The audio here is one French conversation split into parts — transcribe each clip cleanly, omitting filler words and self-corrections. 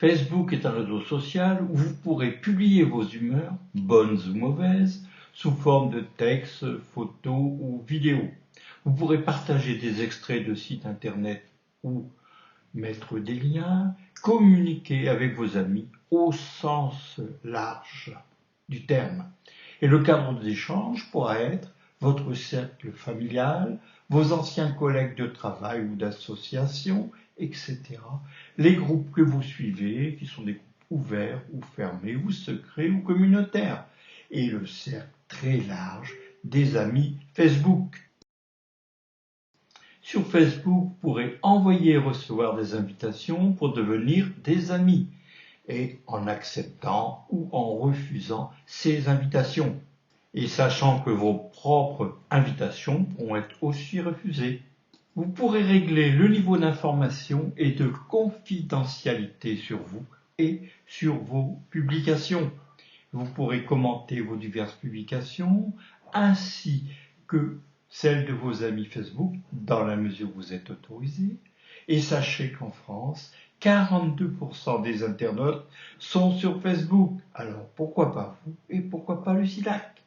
Facebook est un réseau social où vous pourrez publier vos humeurs, bonnes ou mauvaises, sous forme de texte, photos ou vidéos. Vous pourrez partager des extraits de sites internet ou mettre des liens, communiquer avec vos amis au sens large du terme. Et le cadre d'échange pourra être votre cercle familial, vos anciens collègues de travail ou d'association, etc. Les groupes que vous suivez, qui sont des groupes ouverts ou fermés, ou secrets ou communautaires. Et le cercle très large des amis Facebook. Sur Facebook, vous pourrez envoyer et recevoir des invitations pour devenir des amis, et en acceptant ou en refusant ces invitations, et sachant que vos propres invitations pourront être aussi refusées. Vous pourrez régler le niveau d'information et de confidentialité sur vous et sur vos publications. Vous pourrez commenter vos diverses publications ainsi que celles de vos amis Facebook dans la mesure où vous êtes autorisé. Et sachez qu'en France, 42% des internautes sont sur Facebook. Alors pourquoi pas vous et pourquoi pas le SILAC?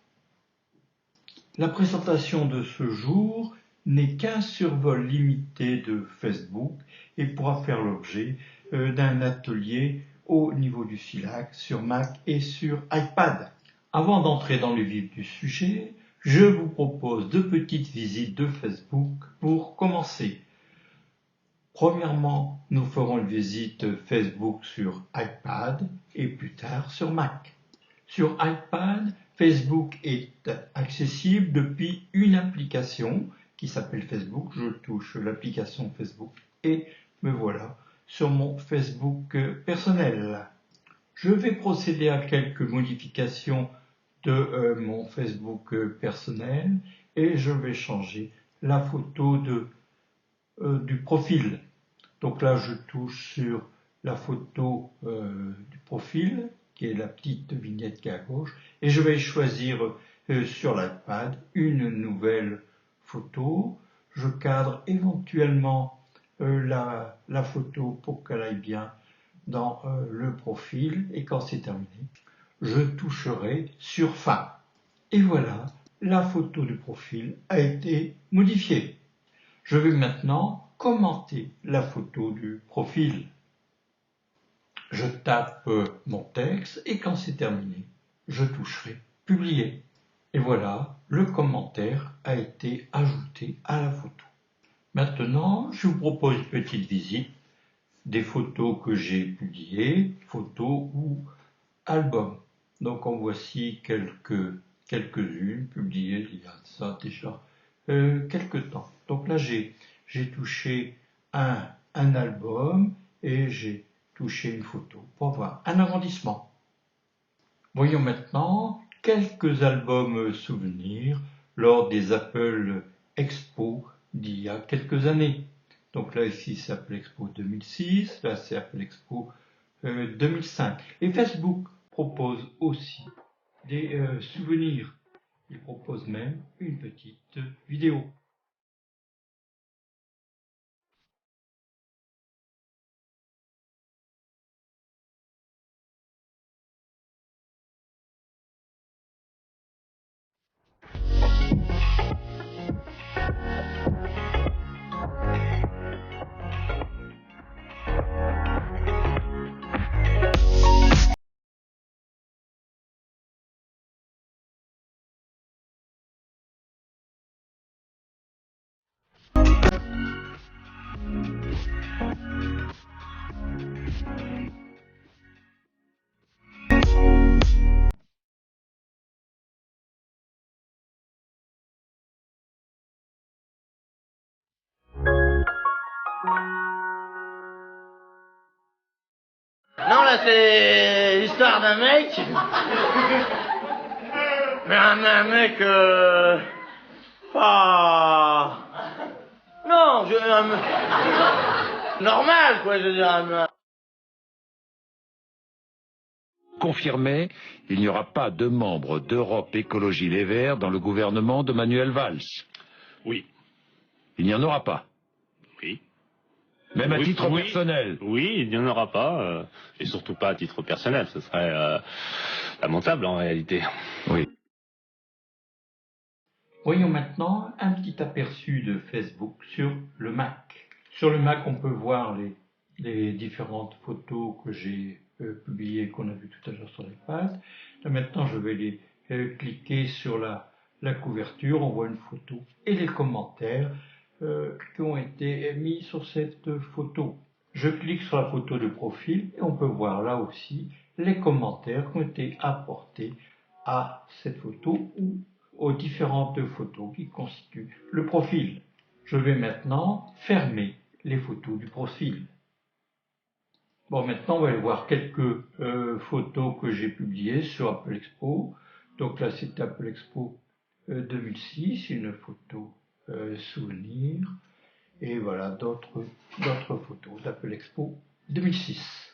La présentation de ce jour n'est qu'un survol limité de Facebook et pourra faire l'objet d'un atelier au niveau du SILAC sur Mac et sur iPad. Avant d'entrer dans le vif du sujet, je vous propose 2 petites visites de Facebook pour commencer. Premièrement, nous ferons une visite Facebook sur iPad et plus tard sur Mac. Sur iPad, Facebook est accessible depuis une application qui s'appelle Facebook. Je touche l'application Facebook et me voilà sur mon Facebook personnel. Je vais procéder à quelques modifications de mon Facebook personnel et je vais changer la photo du profil. Donc là, je touche sur la photo du profil, qui est la petite vignette qui est à gauche, et je vais choisir sur l'iPad une nouvelle photo. Je cadre éventuellement la photo pour qu'elle aille bien dans le profil, et quand c'est terminé, je toucherai sur fin. Et voilà, la photo du profil a été modifiée. Je vais maintenant commenter la photo du profil. Je tape mon texte et quand c'est terminé, je toucherai publier. Et voilà, le commentaire a été ajouté à la photo. Maintenant, je vous propose une petite visite des photos que j'ai publiées, photos ou albums. Donc en voici quelques-unes publiées il y a ça déjà quelques temps. Donc là j'ai touché un album et j'ai touché une photo pour avoir un arrondissement. Voyons maintenant quelques albums souvenirs lors des Apple Expo d'il y a quelques années. Donc là ici c'est Apple Expo 2006, là c'est Apple Expo 2005. Et Facebook propose aussi des souvenirs. Il propose même une petite vidéo. Non, là, c'est l'histoire d'un mec. Mais un mec, pas... Non, normal, quoi, je veux dire. Confirmé, il n'y aura pas de membres d'Europe Écologie Les Verts dans le gouvernement de Manuel Valls. Oui. Il n'y en aura pas. Oui. Même à Oui, titre oui. personnel. Oui, il n'y en aura pas, et surtout pas à titre personnel, ce serait lamentable en réalité. Oui. Voyons maintenant un petit aperçu de Facebook sur le Mac. Sur le Mac, on peut voir les différentes photos que j'ai publiées, qu'on a vues tout à l'heure sur l'iPad. Là, maintenant, je vais les cliquer sur la couverture. On voit une photo et les commentaires qui ont été mis sur cette photo. Je clique sur la photo de profil et on peut voir là aussi les commentaires qui ont été apportés à cette photo ou aux différentes photos qui constituent le profil. Je vais maintenant fermer les photos du profil. Bon, maintenant on va aller voir quelques photos que j'ai publiées sur Apple Expo. Donc là c'est Apple Expo 2006, une photo souvenir. Et voilà d'autres photos d'Apple Expo 2006.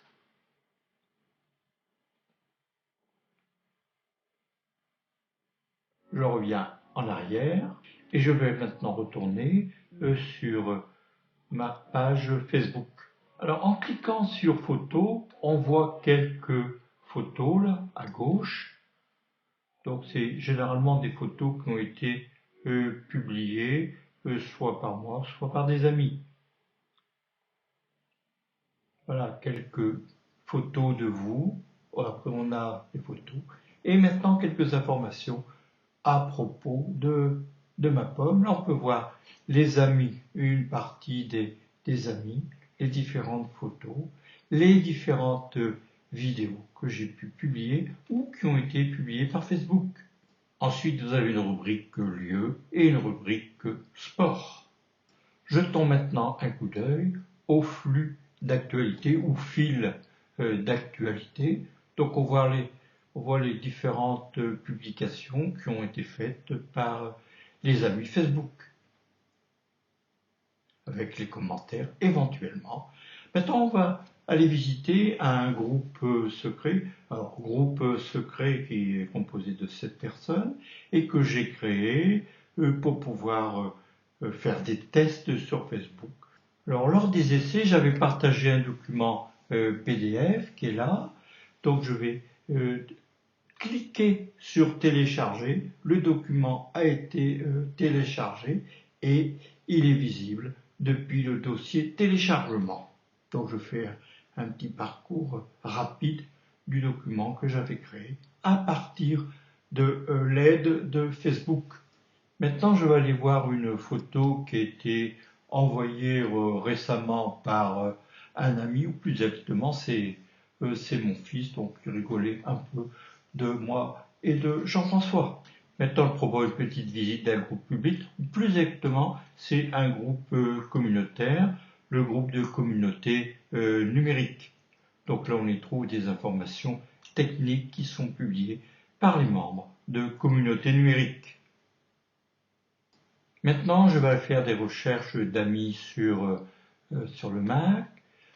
Je reviens en arrière et je vais maintenant retourner sur ma page Facebook. Alors en cliquant sur photos, on voit quelques photos là à gauche. Donc c'est généralement des photos qui ont été publiées soit par moi, soit par des amis. Voilà quelques photos de vous. Après on a les photos. Et maintenant quelques informations à propos de ma pomme. Là, on peut voir les amis, une partie des amis, les différentes photos, les différentes vidéos que j'ai pu publier ou qui ont été publiées par Facebook. Ensuite, vous avez une rubrique lieu et une rubrique sport. Jetons maintenant un coup d'œil au flux d'actualité ou fil d'actualité. Donc on voit les différentes publications qui ont été faites par les amis Facebook, avec les commentaires éventuellement. Maintenant, on va aller visiter un groupe secret. Alors, groupe secret qui est composé de 7 personnes et que j'ai créé pour pouvoir faire des tests sur Facebook. Alors, lors des essais, j'avais partagé un document PDF qui est là. Donc, je vais cliquez sur télécharger, le document a été téléchargé et il est visible depuis le dossier téléchargement. Donc je fais un petit parcours rapide du document que j'avais créé à partir de l'aide de Facebook. Maintenant je vais aller voir une photo qui a été envoyée récemment par un ami, ou plus exactement c'est mon fils, donc il rigolait un peu de moi et de Jean-François. Maintenant, je propose une petite visite d'un groupe public, ou plus exactement, c'est un groupe communautaire, le groupe de communauté numérique. Donc là, on y trouve des informations techniques qui sont publiées par les membres de communauté numérique. Maintenant, je vais faire des recherches d'amis sur le Mac.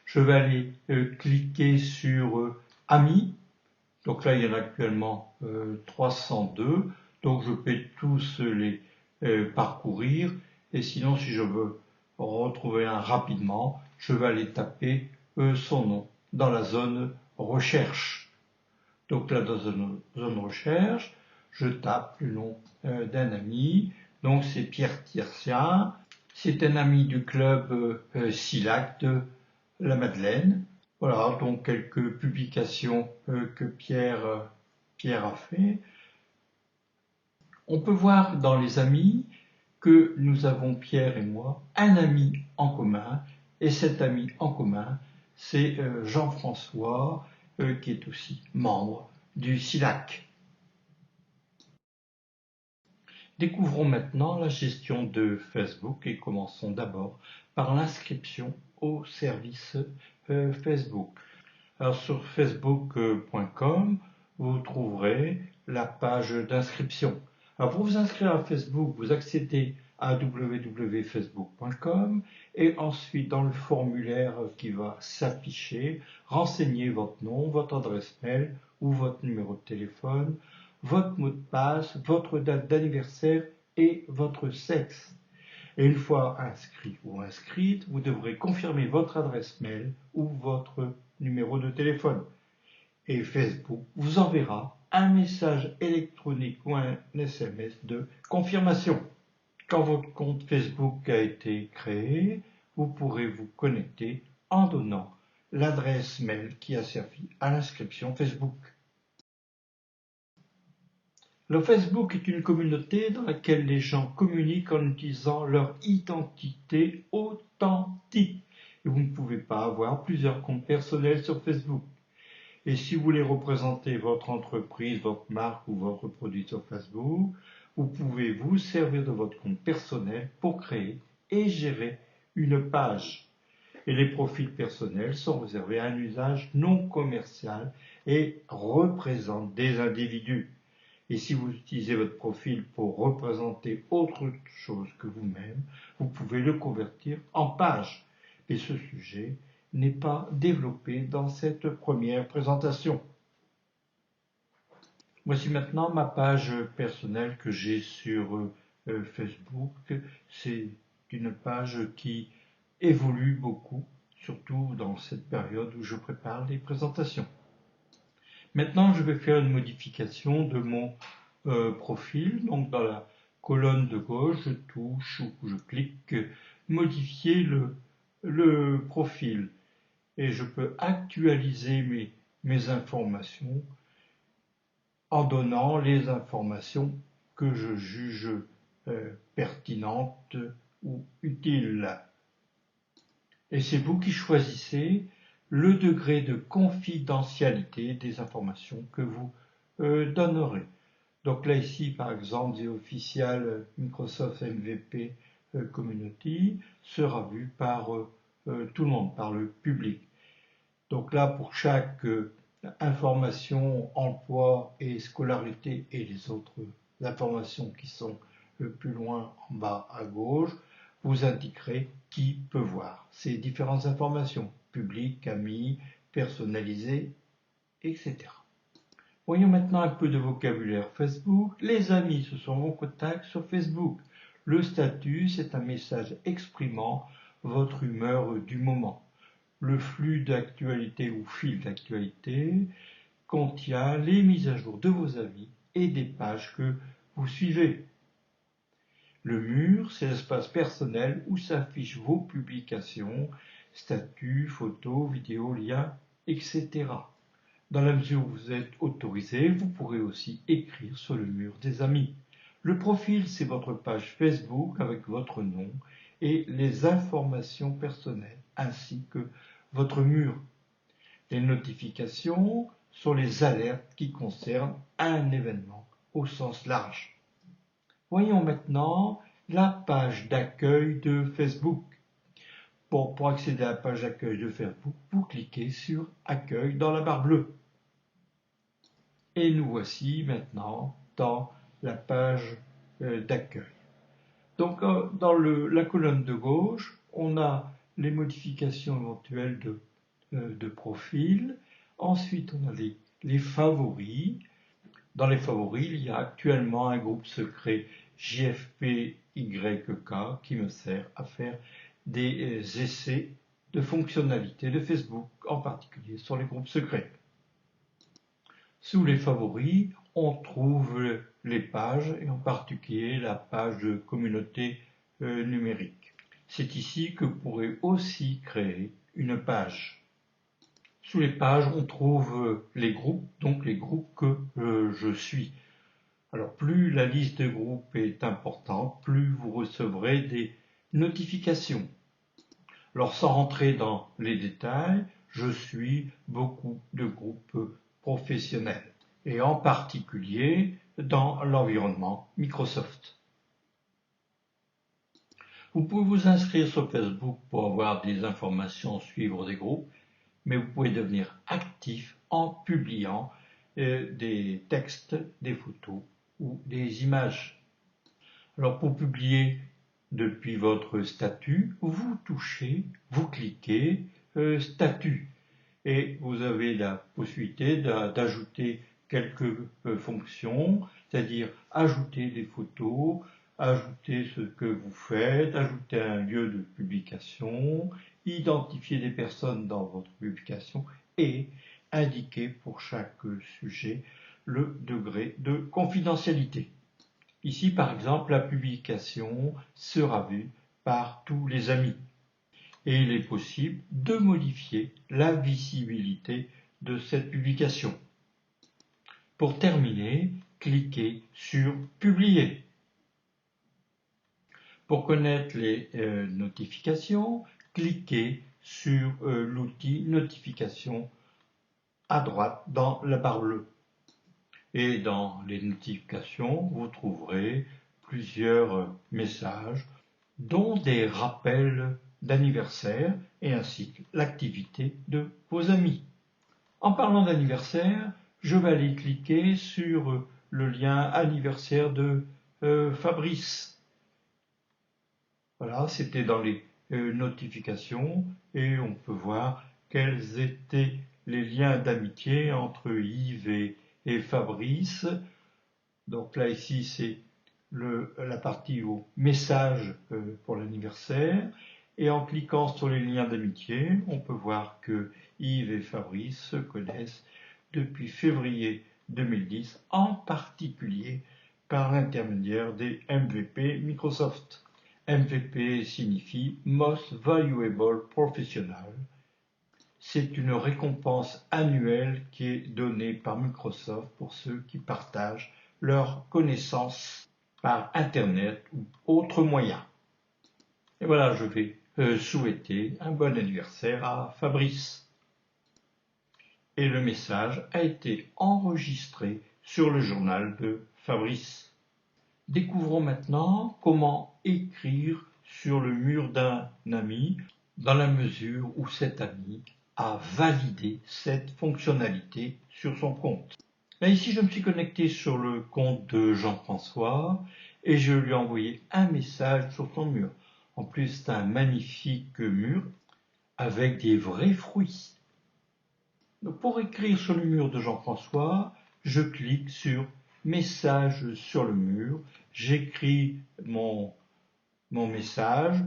Je vais aller cliquer sur Amis. Donc là, il y en a actuellement 302. Donc je peux tous les parcourir. Et sinon, si je veux retrouver un rapidement, je vais aller taper son nom dans la zone recherche. Donc là, dans la zone recherche, je tape le nom d'un ami. Donc c'est Pierre Tiercien. C'est un ami du club Silac de la Madeleine. Voilà, donc quelques publications que Pierre a fait. On peut voir dans les amis que nous avons, Pierre et moi, un ami en commun. Et cet ami en commun, c'est Jean-François, qui est aussi membre du SILAC. Découvrons maintenant la gestion de Facebook et commençons d'abord par l'inscription au service Facebook. Alors sur facebook.com, vous trouverez la page d'inscription. Alors pour vous inscrire à Facebook, vous accédez à www.facebook.com et ensuite dans le formulaire qui va s'afficher, renseignez votre nom, votre adresse mail ou votre numéro de téléphone, votre mot de passe, votre date d'anniversaire et votre sexe. Et une fois inscrit ou inscrite, vous devrez confirmer votre adresse mail ou votre numéro de téléphone. Et Facebook vous enverra un message électronique ou un SMS de confirmation. Quand votre compte Facebook a été créé, vous pourrez vous connecter en donnant l'adresse mail qui a servi à l'inscription Facebook. Le Facebook est une communauté dans laquelle les gens communiquent en utilisant leur identité authentique. Et vous ne pouvez pas avoir plusieurs comptes personnels sur Facebook. Et si vous voulez représenter votre entreprise, votre marque ou votre produit sur Facebook, vous pouvez vous servir de votre compte personnel pour créer et gérer une page. Et les profils personnels sont réservés à un usage non commercial et représentent des individus. Et si vous utilisez votre profil pour représenter autre chose que vous-même, vous pouvez le convertir en page. Et ce sujet n'est pas développé dans cette première présentation. Voici maintenant ma page personnelle que j'ai sur Facebook. C'est une page qui évolue beaucoup, surtout dans cette période où je prépare les présentations. Maintenant, je vais faire une modification de mon profil. Donc, dans la colonne de gauche, je touche ou je clique modifier le profil. Et je peux actualiser mes informations en donnant les informations que je juge pertinentes ou utiles. Et c'est vous qui choisissez le degré de confidentialité des informations que vous donnerez. Donc là ici par exemple The Official Microsoft MVP Community sera vu par tout le monde, par le public. Donc là pour chaque information, emploi et scolarité et les autres informations qui sont plus loin en bas à gauche, vous indiquerez qui peut voir ces différentes informations, publiques, amis, personnalisées, etc. Voyons maintenant un peu de vocabulaire Facebook. Les amis, ce sont vos contacts sur Facebook. Le statut, c'est un message exprimant votre humeur du moment. Le flux d'actualité ou fil d'actualité contient les mises à jour de vos amis et des pages que vous suivez. Le mur, c'est l'espace personnel où s'affichent vos publications, statuts, photos, vidéos, liens, etc. Dans la mesure où vous êtes autorisé, vous pourrez aussi écrire sur le mur des amis. Le profil, c'est votre page Facebook avec votre nom et les informations personnelles, ainsi que votre mur. Les notifications sont les alertes qui concernent un événement au sens large. Voyons maintenant la page d'accueil de Facebook. Pour accéder à la page d'accueil de Facebook, vous cliquez sur Accueil dans la barre bleue. Et nous voici maintenant dans la page d'accueil. Donc dans la colonne de gauche, on a les modifications éventuelles de profil. Ensuite, on a les favoris. Dans les favoris, il y a actuellement un groupe secret JFPYK qui me sert à faire des essais de fonctionnalités de Facebook, en particulier sur les groupes secrets. Sous les favoris, on trouve les pages, et en particulier la page de communauté numérique. C'est ici que vous pourrez aussi créer une page. Sous les pages, on trouve les groupes, donc les groupes que je suis. Alors plus la liste de groupes est importante, plus vous recevrez des notifications. Alors sans rentrer dans les détails, je suis beaucoup de groupes professionnels et en particulier dans l'environnement Microsoft. Vous pouvez vous inscrire sur Facebook pour avoir des informations, suivre des groupes, mais vous pouvez devenir actif en publiant des textes, des photos ou des images. Alors pour publier depuis votre statut, vous touchez, vous cliquez statut et vous avez la possibilité d'ajouter quelques fonctions, c'est-à-dire ajouter des photos, ajouter ce que vous faites, ajouter un lieu de publication, identifier des personnes dans votre publication et indiquer pour chaque sujet le degré de confidentialité. Ici, par exemple, la publication sera vue par tous les amis. Et il est possible de modifier la visibilité de cette publication. Pour terminer, cliquez sur Publier. Pour connaître les notifications, cliquez sur l'outil Notification à droite dans la barre bleue. Et dans les notifications, vous trouverez plusieurs messages, dont des rappels d'anniversaire et ainsi l'activité de vos amis. En parlant d'anniversaire, je vais aller cliquer sur le lien anniversaire de Fabrice. Voilà, c'était dans les notifications et on peut voir quels étaient les liens d'amitié entre Yves et Fabrice. Donc là, ici, c'est la partie au message pour l'anniversaire. Et en cliquant sur les liens d'amitié, on peut voir que Yves et Fabrice se connaissent depuis février 2010, en particulier par l'intermédiaire des MVP Microsoft. MVP signifie Most Valuable Professional. C'est une récompense annuelle qui est donnée par Microsoft pour ceux qui partagent leurs connaissances par Internet ou autres moyens. Et voilà, je vais souhaiter un bon anniversaire à Fabrice. Et le message a été enregistré sur le journal de Fabrice. Découvrons maintenant comment écrire sur le mur d'un ami dans la mesure où cet ami a validé cette fonctionnalité sur son compte. Là, ici, je me suis connecté sur le compte de Jean-François et je lui ai envoyé un message sur son mur. En plus, c'est un magnifique mur avec des vrais fruits. Donc, pour écrire sur le mur de Jean-François, je clique sur Message sur le mur, j'écris mon message.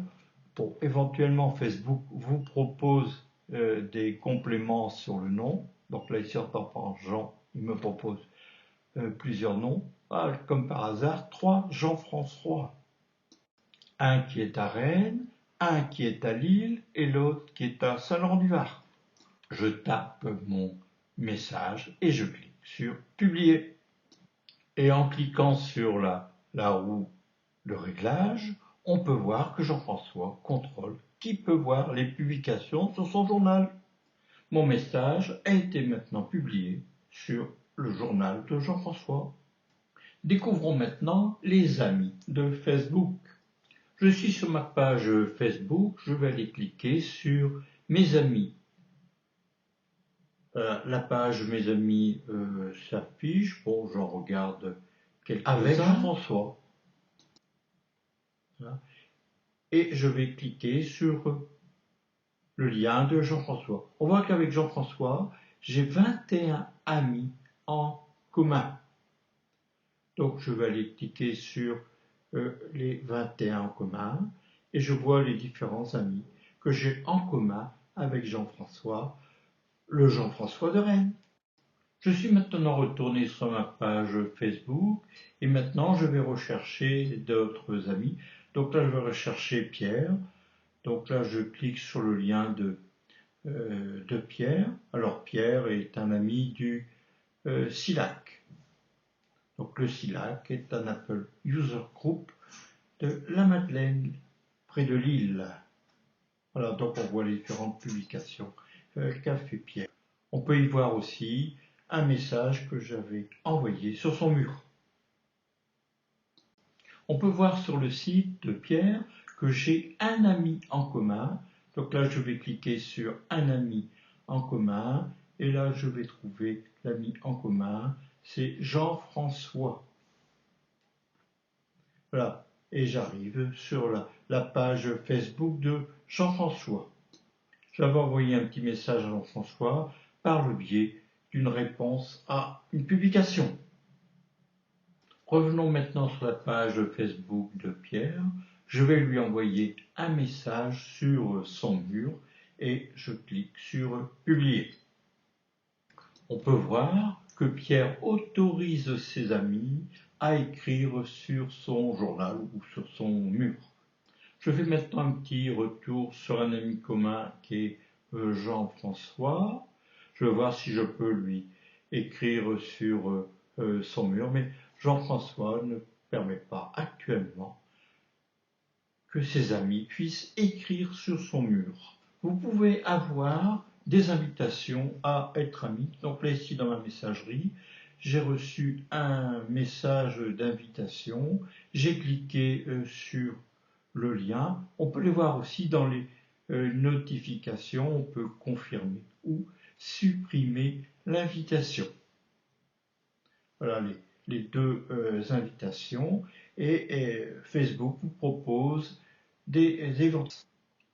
Bon, éventuellement, Facebook vous propose des compléments sur le nom. Donc là, ici, en tapant Jean, il me propose plusieurs noms. Ah, comme par hasard, 3 Jean-François. Un qui est à Rennes, un qui est à Lille et l'autre qui est à Saint-Laurent-du-Var. Je tape mon message et je clique sur Publier. Et en cliquant sur la roue de réglage, on peut voir que Jean-François contrôle qui peut voir les publications sur son journal. Mon message a été maintenant publié sur le journal de Jean-François. Découvrons maintenant les amis de Facebook. Je suis sur ma page Facebook, je vais aller cliquer sur Mes amis. La page Mes amis s'affiche. Bon, j'en regarde quelques-uns. Avec Jean-François. Voilà. Et je vais cliquer sur le lien de Jean-François. On voit qu'avec Jean-François, j'ai 21 amis en commun. Donc, je vais aller cliquer sur les 21 en commun et je vois les différents amis que j'ai en commun avec Jean-François, le Jean-François de Rennes. Je suis maintenant retourné sur ma page Facebook et maintenant je vais rechercher d'autres amis. Donc là, je vais rechercher Pierre. Donc là, je clique sur le lien de Pierre. Alors Pierre est un ami du SILAC. Donc le SILAC est un Apple User Group de la Madeleine, près de Lille. Voilà, donc on voit les différentes publications qu'a fait Pierre. On peut y voir aussi un message que j'avais envoyé sur son mur. On peut voir sur le site de Pierre que j'ai un ami en commun. Donc là, je vais cliquer sur un ami en commun. Et là, je vais trouver l'ami en commun. C'est Jean-François. Voilà. Et j'arrive sur la page Facebook de Jean-François. J'avais envoyé un petit message à Jean-François par le biais d'une réponse à une publication. Revenons maintenant sur la page Facebook de Pierre. Je vais lui envoyer un message sur son mur et je clique sur Publier. On peut voir que Pierre autorise ses amis à écrire sur son journal ou sur son mur. Je fais maintenant un petit retour sur un ami commun qui est Jean-François. Je vais voir si je peux lui écrire sur son mur, mais Jean-François ne permet pas actuellement que ses amis puissent écrire sur son mur. Vous pouvez avoir des invitations à être amis. Donc là, ici, dans ma messagerie, j'ai reçu un message d'invitation. J'ai cliqué sur le lien. On peut les voir aussi dans les notifications. On peut confirmer ou supprimer l'invitation. Voilà les deux invitations. Et Facebook vous propose des événements.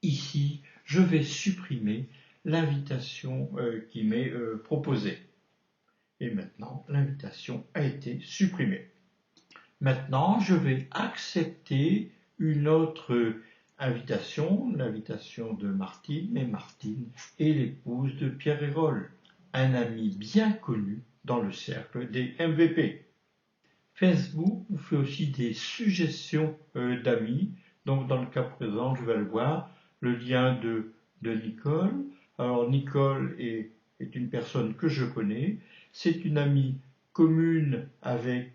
Ici, je vais supprimer l'invitation qui m'est proposée. Et maintenant, l'invitation a été supprimée. Maintenant, je vais accepter une autre invitation, l'invitation de Martine. Et Martine est l'épouse de Pierre Hérol, un ami bien connu dans le cercle des MVP. Facebook vous fait aussi des suggestions d'amis. Donc, dans le cas présent, je vais le voir, le lien de Nicole. Alors, Nicole est une personne que je connais. C'est une amie commune avec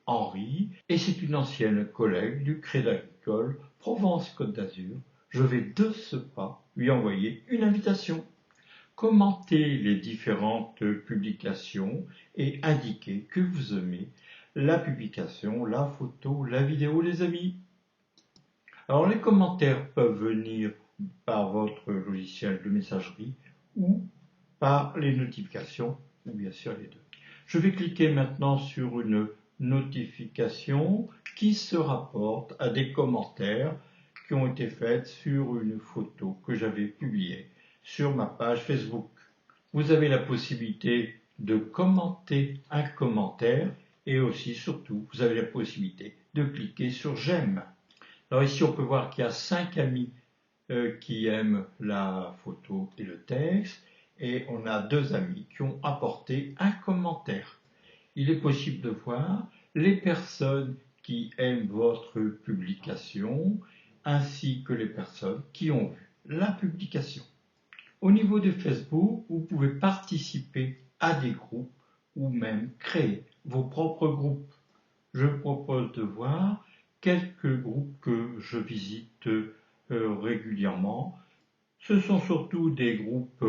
Henri et c'est une ancienne collègue du Crédit Agricole Provence-Côte d'Azur. Je vais de ce pas lui envoyer une invitation. Commentez les différentes publications et indiquez que vous aimez la publication, la photo, la vidéo, les amis. Alors les commentaires peuvent venir par votre logiciel de messagerie ou par les notifications, ou bien sûr les deux. Je vais cliquer maintenant sur une notification qui se rapporte à des commentaires qui ont été faits sur une photo que j'avais publiée sur ma page Facebook. Vous avez la possibilité de commenter un commentaire et aussi, surtout, vous avez la possibilité de cliquer sur j'aime. Alors ici, on peut voir qu'il y a 5 amis qui aiment la photo et le texte et on a 2 amis qui ont apporté un commentaire. Il est possible de voir les personnes qui aiment votre publication ainsi que les personnes qui ont vu la publication. Au niveau de Facebook, vous pouvez participer à des groupes ou même créer vos propres groupes. Je propose de voir quelques groupes que je visite régulièrement. Ce sont surtout des groupes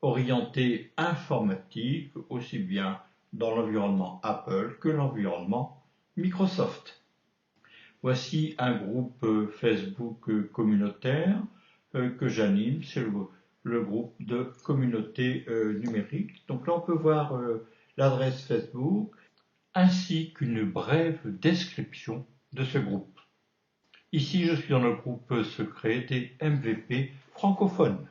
orientés informatique, aussi bien dans l'environnement Apple que l'environnement Microsoft. Voici un groupe Facebook communautaire que j'anime, c'est le groupe de communauté numérique. Donc là, on peut voir l'adresse Facebook ainsi qu'une brève description de ce groupe. Ici, je suis dans le groupe secret des MVP francophones.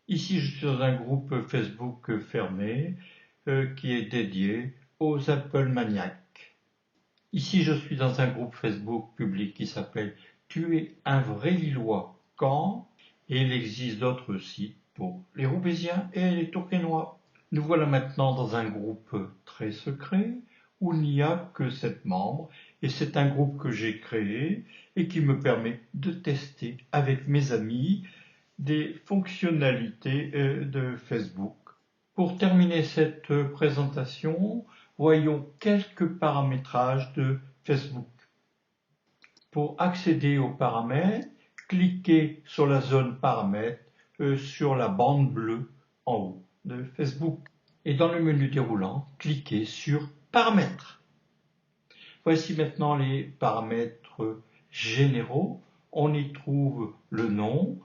Ici, je suis dans un groupe Facebook fermé qui est dédié aux Apple maniaques. Ici, je suis dans un groupe Facebook public qui s'appelle « Tu es un vrai Lillois quand ?» et il existe d'autres sites pour les Roubaisiens et les Tourquenois. Nous voilà maintenant dans un groupe très secret où il n'y a que 7 membres et c'est un groupe que j'ai créé et qui me permet de tester avec mes amis des fonctionnalités de Facebook. Pour terminer cette présentation, voyons quelques paramétrages de Facebook. Pour accéder aux paramètres, cliquez sur la zone paramètres sur la bande bleue en haut de Facebook. Et dans le menu déroulant, cliquez sur paramètres. Voici maintenant les paramètres généraux. On y trouve le nom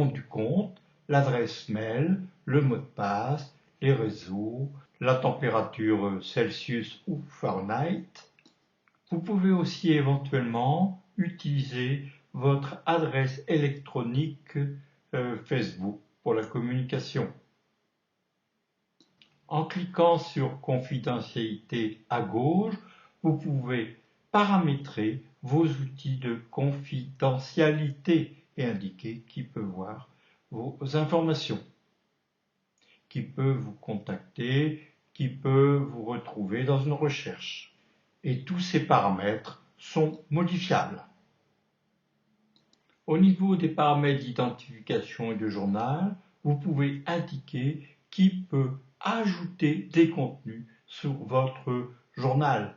du compte, l'adresse mail, le mot de passe, les réseaux, la température Celsius ou Fahrenheit. Vous pouvez aussi éventuellement utiliser votre adresse électronique Facebook pour la communication. En cliquant sur confidentialité à gauche, vous pouvez paramétrer vos outils de confidentialité et indiquer qui peut voir vos informations, qui peut vous contacter, qui peut vous retrouver dans une recherche. Et tous ces paramètres sont modifiables. Au niveau des paramètres d'identification et de journal, vous pouvez indiquer qui peut ajouter des contenus sur votre journal.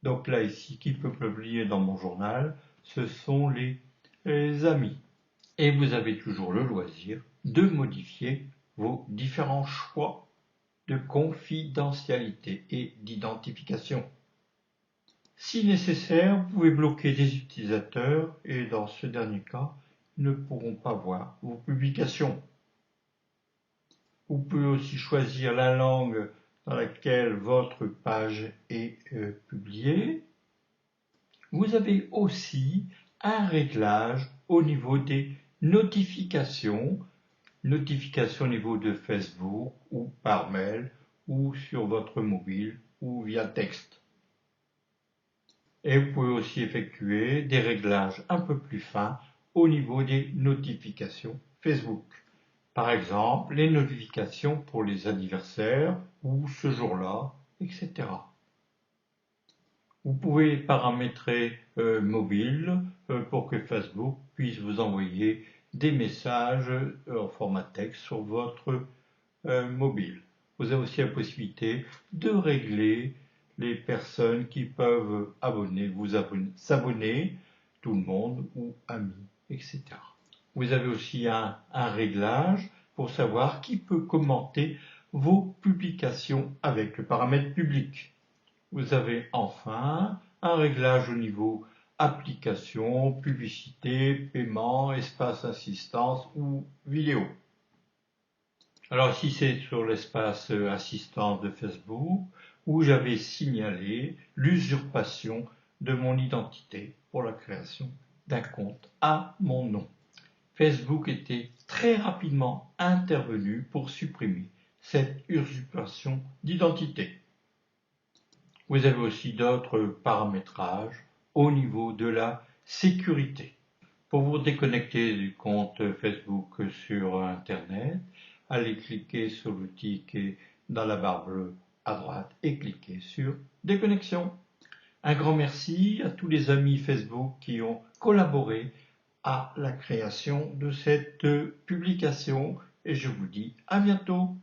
Donc là, ici, qui peut publier dans mon journal, ce sont les amis. Et vous avez toujours le loisir de modifier vos différents choix de confidentialité et d'identification. Si nécessaire, vous pouvez bloquer des utilisateurs et dans ce dernier cas, ils ne pourront pas voir vos publications. Vous pouvez aussi choisir la langue dans laquelle votre page est publiée. Vous avez aussi un réglage au niveau des notifications au niveau de Facebook ou par mail ou sur votre mobile ou via texte. Et vous pouvez aussi effectuer des réglages un peu plus fins au niveau des notifications Facebook. Par exemple, les notifications pour les anniversaires ou ce jour-là, etc. Vous pouvez paramétrer mobile pour que Facebook puisse vous envoyer des messages en format texte sur votre mobile. Vous avez aussi la possibilité de régler les personnes qui peuvent s'abonner, tout le monde ou amis, etc. Vous avez aussi un réglage pour savoir qui peut commenter vos publications avec le paramètre public. Vous avez enfin un réglage au niveau application, publicité, paiement, espace assistance ou vidéo. Alors ici c'est sur l'espace assistance de Facebook où j'avais signalé l'usurpation de mon identité pour la création d'un compte à mon nom. Facebook était très rapidement intervenu pour supprimer cette usurpation d'identité. Vous avez aussi d'autres paramétrages au niveau de la sécurité. Pour vous déconnecter du compte Facebook sur Internet, allez cliquer sur l'outil qui est dans la barre bleue à droite et cliquez sur Déconnexion. Un grand merci à tous les amis Facebook qui ont collaboré à la création de cette publication et je vous dis à bientôt.